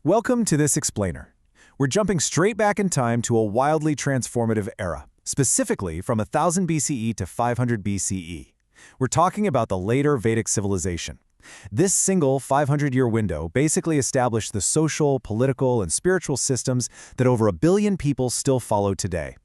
Welcome to this explainer. We're jumping straight back in time to a wildly transformative era, specifically from 1000 BCE to 500 BCE. We're talking about the later Vedic Civilization. This single 500-year window basically established the social, political, and spiritual systems that over 1 billion people still follow today.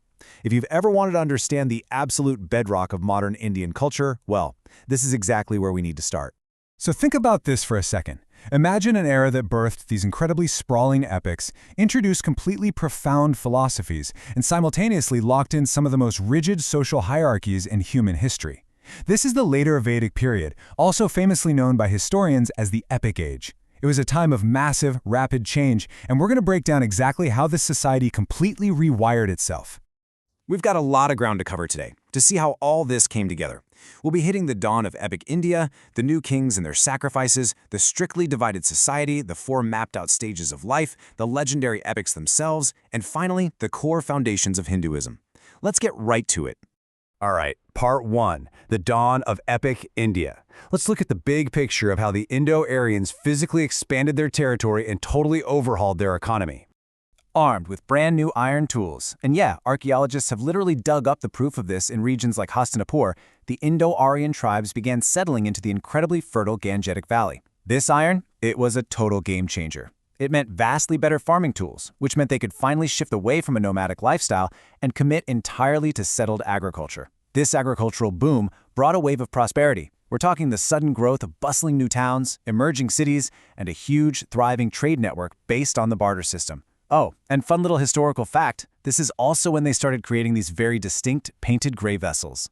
If you've ever wanted to understand the absolute bedrock of modern Indian culture, well, this is exactly where we need to start. So think about this for a second. Imagine an era that birthed these incredibly sprawling epics, introduced completely profound philosophies, and simultaneously locked in some of the most rigid social hierarchies in human history. This is the later Vedic period, also famously known by historians as the Epic Age. It was a time of massive, rapid change, and we're going to break down exactly how this society completely rewired itself. We've got a lot of ground to cover today to see how all this came together. We'll be hitting the dawn of epic India, the new kings and their sacrifices, the strictly divided society, the 4 mapped-out stages of life, the legendary epics themselves, and finally, the core foundations of Hinduism. Let's get right to it. All right, part 1, the dawn of epic India. Let's look at the big picture of how the Indo-Aryans physically expanded their territory and totally overhauled their economy. Armed with brand new iron tools, and yeah, archaeologists have literally dug up the proof of this in regions like Hastinapur, the Indo-Aryan tribes began settling into the incredibly fertile Gangetic Valley. This iron, it was a total game changer. It meant vastly better farming tools, which meant they could finally shift away from a nomadic lifestyle and commit entirely to settled agriculture. This agricultural boom brought a wave of prosperity. We're talking the sudden growth of bustling new towns, emerging cities, and a huge, thriving trade network based on the barter system. Oh, and fun little historical fact, this is also when they started creating these very distinct painted gray vessels.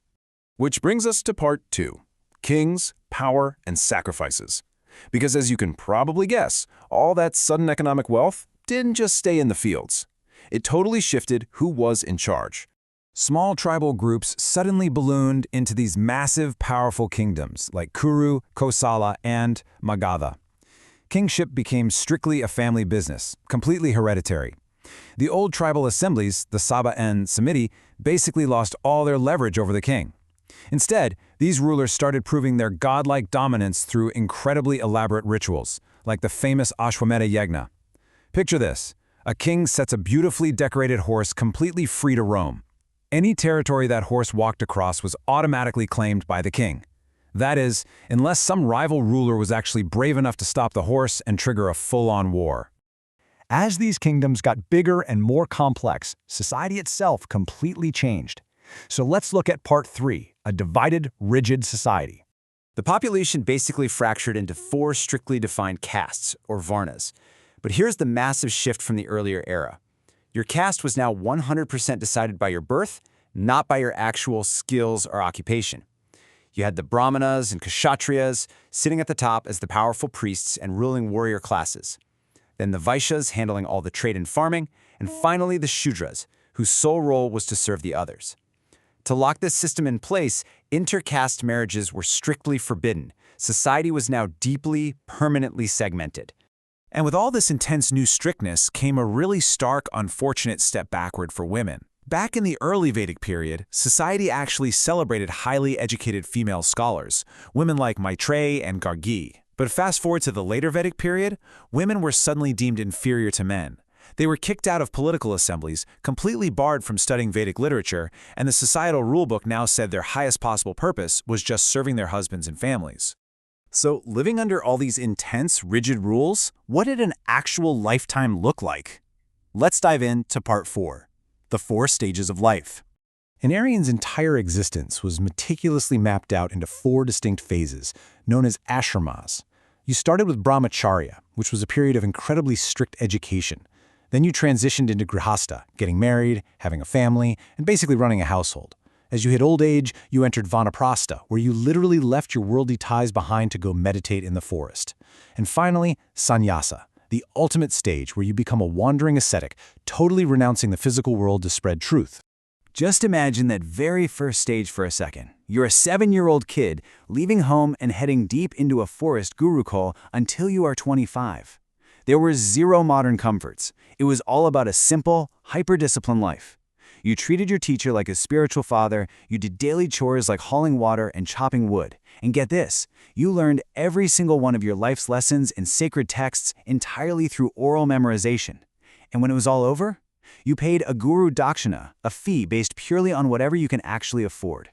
Which brings us to part 2, kings, power, and sacrifices. Because as you can probably guess, all that sudden economic wealth didn't just stay in the fields. It totally shifted who was in charge. Small tribal groups suddenly ballooned into these massive, powerful kingdoms like Kuru, Kosala, and Magadha. Kingship became strictly a family business, completely hereditary. The old tribal assemblies, the Sabha and Samiti, basically lost all their leverage over the king. Instead, these rulers started proving their godlike dominance through incredibly elaborate rituals, like the famous Ashwamedha Yagna. Picture this: a king sets a beautifully decorated horse completely free to roam. Any territory that horse walked across was automatically claimed by the king. That is, unless some rival ruler was actually brave enough to stop the horse and trigger a full-on war. As these kingdoms got bigger and more complex, society itself completely changed. So let's look at part 3, a divided, rigid society. The population basically fractured into 4 strictly defined castes, or varnas. But here's the massive shift from the earlier era. Your caste was now 100% decided by your birth, not by your actual skills or occupation. You had the Brahmanas and Kshatriyas sitting at the top as the powerful priests and ruling warrior classes. Then the Vaishyas handling all the trade and farming, and finally the Shudras, whose sole role was to serve the others. To lock this system in place, intercaste marriages were strictly forbidden. Society was now deeply, permanently segmented. And with all this intense new strictness came a really stark, unfortunate step backward for women. Back in the early Vedic period, society actually celebrated highly educated female scholars, women like Maitreyi and Gargi. But fast forward to the later Vedic period, women were suddenly deemed inferior to men. They were kicked out of political assemblies, completely barred from studying Vedic literature, and the societal rulebook now said their highest possible purpose was just serving their husbands and families. So, living under all these intense, rigid rules, what did an actual lifetime look like? Let's dive into part 4. The 4 stages of life. An Aryan's entire existence was meticulously mapped out into 4 distinct phases, known as ashramas. You started with brahmacharya, which was a period of incredibly strict education. Then you transitioned into grihastha, getting married, having a family, and basically running a household. As you hit old age, you entered vanaprastha, where you literally left your worldly ties behind to go meditate in the forest. And finally, sannyasa, the ultimate stage where you become a wandering ascetic, totally renouncing the physical world to spread truth. Just imagine that very first stage for a second. You're a 7-year-old kid leaving home and heading deep into a forest gurukul until you are 25. There were 0 modern comforts. It was all about a simple, hyper-disciplined life. You treated your teacher like a spiritual father, you did daily chores like hauling water and chopping wood. And get this, you learned every single one of your life's lessons in sacred texts entirely through oral memorization. And when it was all over, you paid a guru dakshina, a fee based purely on whatever you can actually afford.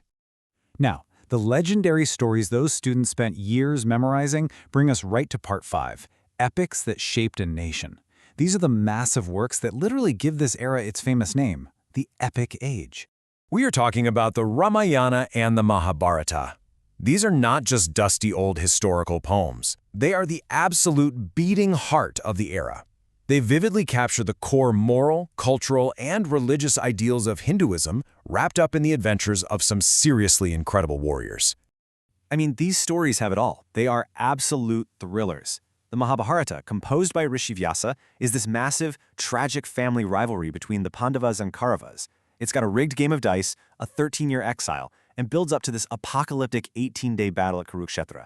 Now, the legendary stories those students spent years memorizing bring us right to part 5, epics that shaped a nation. These are the massive works that literally give this era its famous name, the Epic Age. We are talking about the Ramayana and the Mahabharata. These are not just dusty old historical poems. They are the absolute beating heart of the era. They vividly capture the core moral, cultural, and religious ideals of Hinduism wrapped up in the adventures of some seriously incredible warriors. I mean, these stories have it all. They are absolute thrillers. The Mahabharata, composed by Rishi Vyasa, is this massive, tragic family rivalry between the Pandavas and Kauravas. It's got a rigged game of dice, a 13-year exile, and builds up to this apocalyptic 18-day battle at Kurukshetra.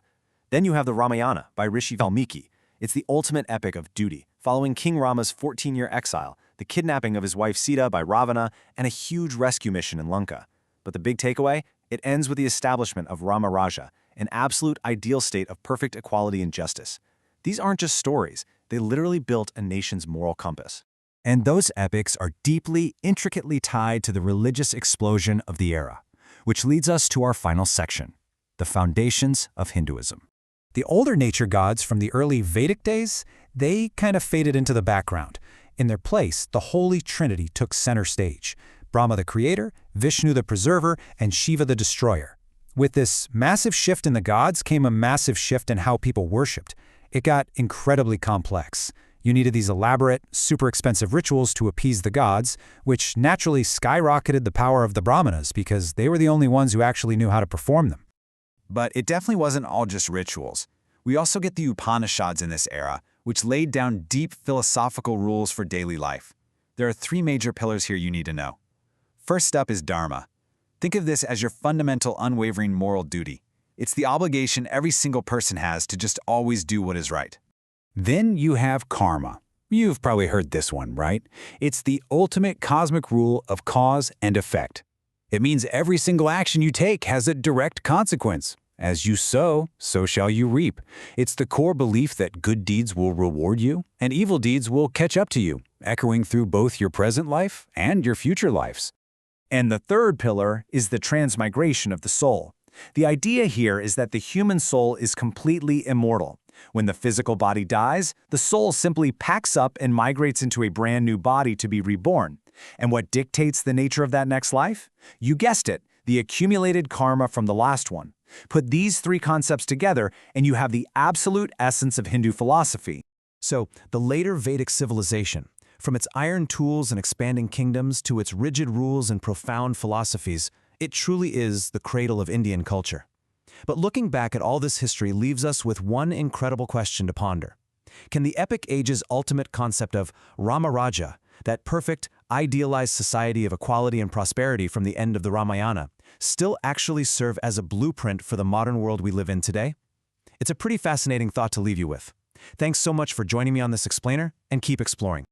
Then you have the Ramayana by Rishi Valmiki. It's the ultimate epic of duty, following King Rama's 14-year exile, the kidnapping of his wife Sita by Ravana, and a huge rescue mission in Lanka. But the big takeaway? It ends with the establishment of Rama Raja, an absolute ideal state of perfect equality and justice. These aren't just stories, they literally built a nation's moral compass. And those epics are deeply, intricately tied to the religious explosion of the era, which leads us to our final section, the foundations of Hinduism. The older nature gods from the early Vedic days, they kind of faded into the background. In their place, the Holy Trinity took center stage. Brahma the creator, Vishnu the preserver, and Shiva the destroyer. With this massive shift in the gods came a massive shift in how people worshipped. It got incredibly complex. You needed these elaborate, super expensive rituals to appease the gods, which naturally skyrocketed the power of the Brahmanas because they were the only ones who actually knew how to perform them. But it definitely wasn't all just rituals. We also get the Upanishads in this era, which laid down deep philosophical rules for daily life. There are 3 major pillars here you need to know. First up is Dharma. Think of this as your fundamental, unwavering moral duty. It's the obligation every single person has to just always do what is right. Then you have Karma. You've probably heard this one, right? It's the ultimate cosmic rule of cause and effect. It means every single action you take has a direct consequence. As you sow, so shall you reap. It's the core belief that good deeds will reward you and evil deeds will catch up to you, echoing through both your present life and your future lives. And the third pillar is the transmigration of the soul. The idea here is that the human soul is completely immortal. When the physical body dies, the soul simply packs up and migrates into a brand new body to be reborn. And what dictates the nature of that next life? You guessed it, the accumulated karma from the last one. Put these 3 concepts together and you have the absolute essence of Hindu philosophy. So, the later Vedic civilization, from its iron tools and expanding kingdoms to its rigid rules and profound philosophies, it truly is the cradle of Indian culture. But looking back at all this history leaves us with one incredible question to ponder. Can the Epic Age's ultimate concept of Rama Raja, that perfect, idealized society of equality and prosperity from the end of the Ramayana, still actually serve as a blueprint for the modern world we live in today? It's a pretty fascinating thought to leave you with. Thanks so much for joining me on this explainer, and keep exploring.